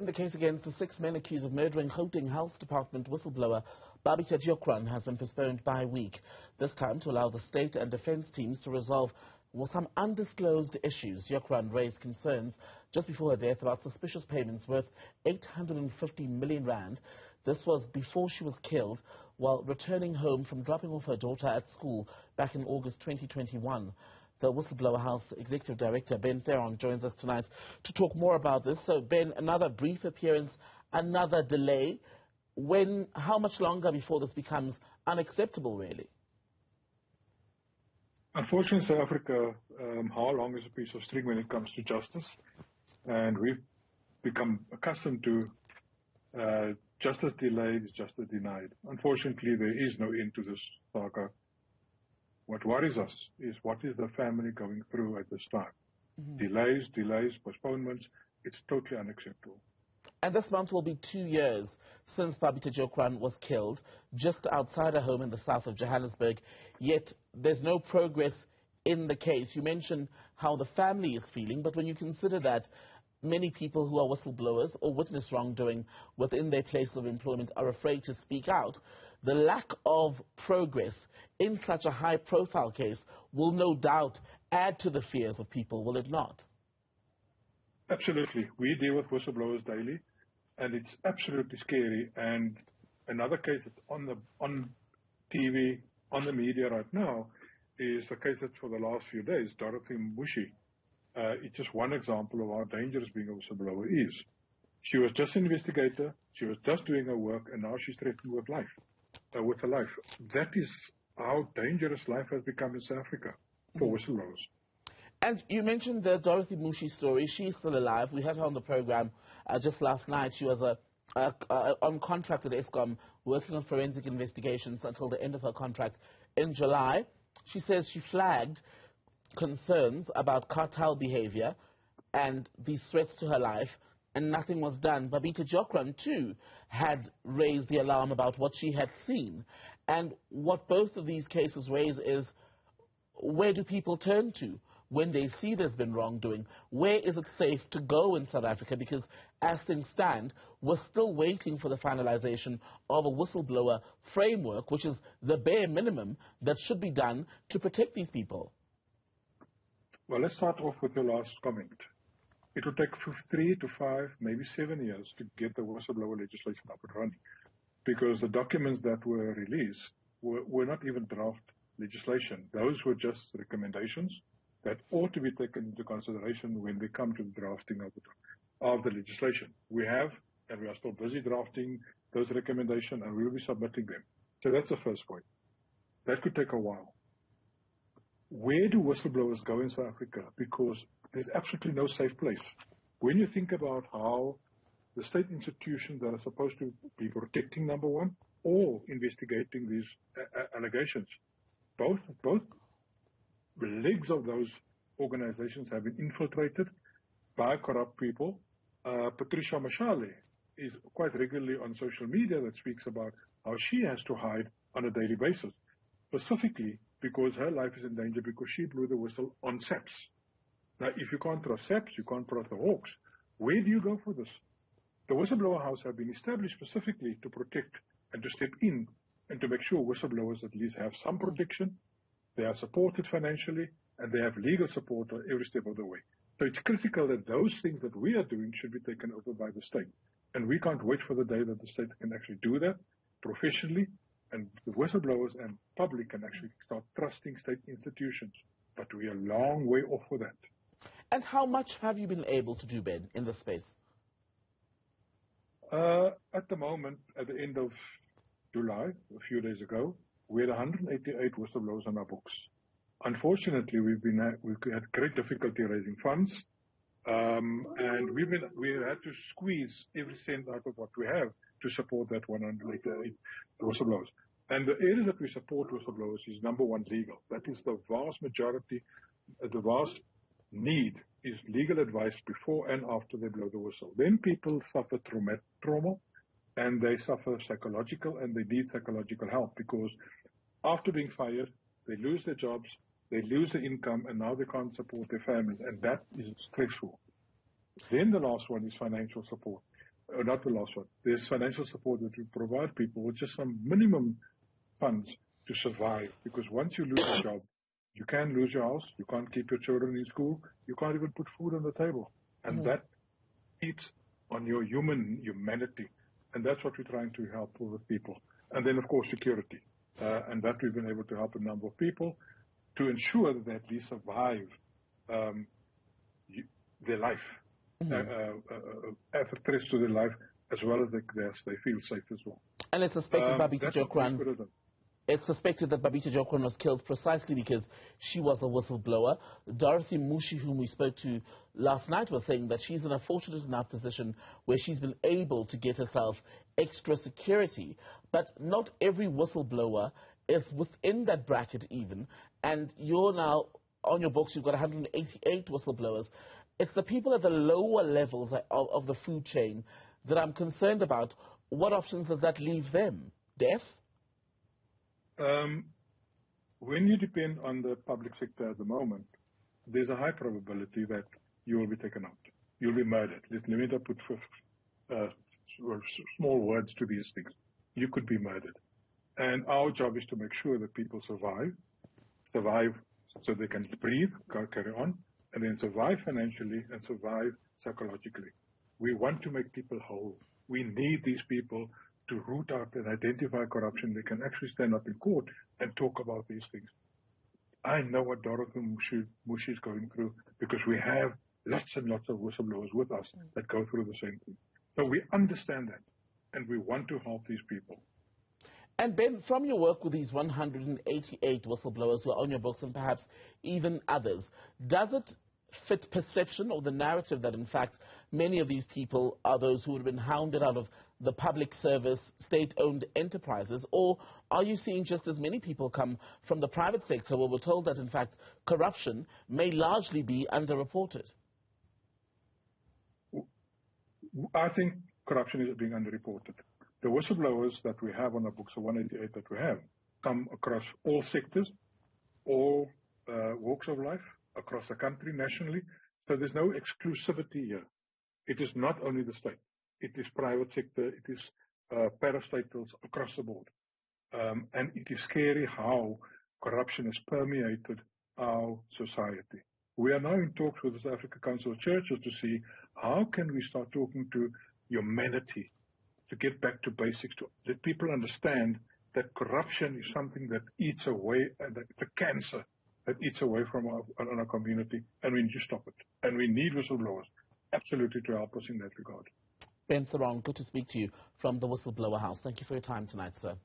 In the case against the 6 men accused of murdering Gauteng Health Department whistleblower Babita Deokaran has been postponed by a week, this time to allow the state and defence teams to resolve some undisclosed issues. Deokaran raised concerns just before her death about suspicious payments worth 850 million rand. This was before she was killed while returning home from dropping off her daughter at school back in August 2021. The Whistleblower House Executive Director, Ben Theron, joins us tonight to talk more about this. So, Ben, another brief appearance, another delay. How much longer before this becomes unacceptable, really? Unfortunately, in South Africa, how long is a piece of string when it comes to justice? And we've become accustomed to justice delayed is justice denied. Unfortunately, there is no end to this saga. What worries us is what is the family going through at this time. Delays, postponements. It's totally unacceptable. And this month will be 2 years since Babita Deokaran was killed, just outside her home in the south of Johannesburg. Yet there's no progress in the case. You mentioned how the family is feeling, but when you consider that many people who are whistleblowers or witness wrongdoing within their place of employment are afraid to speak out, the lack of progress in such a high-profile case will no doubt add to the fears of people, will it not? Absolutely. We deal with whistleblowers daily, and it's absolutely scary. And another case that's on TV, on the media right now, is a case that for the last few days, Dorothy Mushi. It's just one example of how dangerous being a whistleblower is. She was just an investigator, she was just doing her work, and now she's threatened with her life. That is how dangerous life has become in South Africa for whistleblowers. And you mentioned the Dorothy Mushi story. She's still alive. We had her on the program just last night. She was on contract with Eskom, working on forensic investigations until the end of her contract in July. She says she flagged concerns about cartel behavior and these threats to her life, and nothing was done. Babita Deokaran, too, had raised the alarm about what she had seen. And what both of these cases raise is, where do people turn to when they see there's been wrongdoing? Where is it safe to go in South Africa? Because as things stand, we're still waiting for the finalization of a whistleblower framework, which is the bare minimum that should be done to protect these people. Well, let's start off with your last comment. It will take 3 to 5, maybe 7 years to get the whistleblower legislation up and running, because the documents that were released were not even draft legislation. Those were just recommendations that ought to be taken into consideration when they come to the drafting of the legislation. We have, and we are still busy drafting those recommendations, and we will be submitting them. So that's the first point. That could take a while. Where do whistleblowers go in South Africa? Because there's absolutely no safe place. When you think about how the state institutions that are supposed to be protecting, number one, or investigating these allegations, both legs of those organizations have been infiltrated by corrupt people. Patricia Mashale is quite regularly on social media that speaks about how she has to hide on a daily basis, specifically because her life is in danger because she blew the whistle on SAPS. Now, if you can't trust SAPS, you can't trust the Hawks. Where do you go for this? The Whistleblower House have been established specifically to protect and to step in and to make sure whistleblowers at least have some protection, they are supported financially, and they have legal support on every step of the way. So it's critical that those things that we are doing should be taken over by the state. And we can't wait for the day that the state can actually do that professionally, and the whistleblowers and public can actually start trusting state institutions. But we are a long way off for that. And how much have you been able to do, Ben, in this space? At the moment, at the end of July, a few days ago, we had 188 whistleblowers on our books. Unfortunately, we've had great difficulty raising funds, and we had to squeeze every cent out of what we have to support that 188 whistleblowers. And the areas that we support whistleblowers is, number one, legal. That is the vast majority, the vast need is legal advice before and after they blow the whistle. Then people suffer trauma, and they suffer psychological, and they need psychological help, because after being fired, they lose their jobs, they lose their income, and now they can't support their families, and that is stressful. Then the last one is financial support. not the last one. There's financial support that we provide people with just some minimum funds to survive. Because once you lose your job, you can lose your house, you can't keep your children in school, you can't even put food on the table. And that eats on your humanity. And that's what we're trying to help with people. And then, of course, security. And that we've been able to help a number of people to ensure that they at least survive their life, have a threat to their life, as well as they feel safe as well. And it's suspected Babita Deokaran. It's suspected that Babita Deokaran was killed precisely because she was a whistleblower. Dorothy Mushi, whom we spoke to last night, was saying that she's in a fortunate enough position where she's been able to get herself extra security. But not every whistleblower is within that bracket even. And you're now, on your books, you've got 188 whistleblowers. It's the people at the lower levels of the food chain that I'm concerned about. What options does that leave them? Death? When you depend on the public sector at the moment, there's a high probability that you will be taken out. You'll be murdered. Let me not put small words to these things. You could be murdered. And our job is to make sure that people survive so they can breathe, carry on, and then survive financially and survive psychologically. We want to make people whole. We need these people to root out and identify corruption. They can actually stand up in court and talk about these things. I know what Dorothy Mushi is going through because we have lots and lots of whistleblowers with us that go through the same thing. So we understand that, and we want to help these people. And Ben, from your work with these 188 whistleblowers who are on your books and perhaps even others, does it fit perception or the narrative that in fact many of these people are those who have been hounded out of the public service, state-owned enterprises, or are you seeing just as many people come from the private sector where we're told that in fact corruption may largely be underreported? I think corruption is being underreported. The whistleblowers that we have on our books, the 188 that we have, come across all sectors, all walks of life, across the country, nationally. So there's no exclusivity here. It is not only the state. It is private sector. It is parastatals across the board. And it is scary how corruption has permeated our society. We are now in talks with the South African Council of Churches to see how can we start talking to humanity, to get back to basics, to let people understand that corruption is something that eats away, and it's a cancer that eats away from our community, and we need to stop it. And we need whistleblowers, absolutely, to help us in that regard. Ben Theron, good to speak to you from the Whistleblower House. Thank you for your time tonight, sir.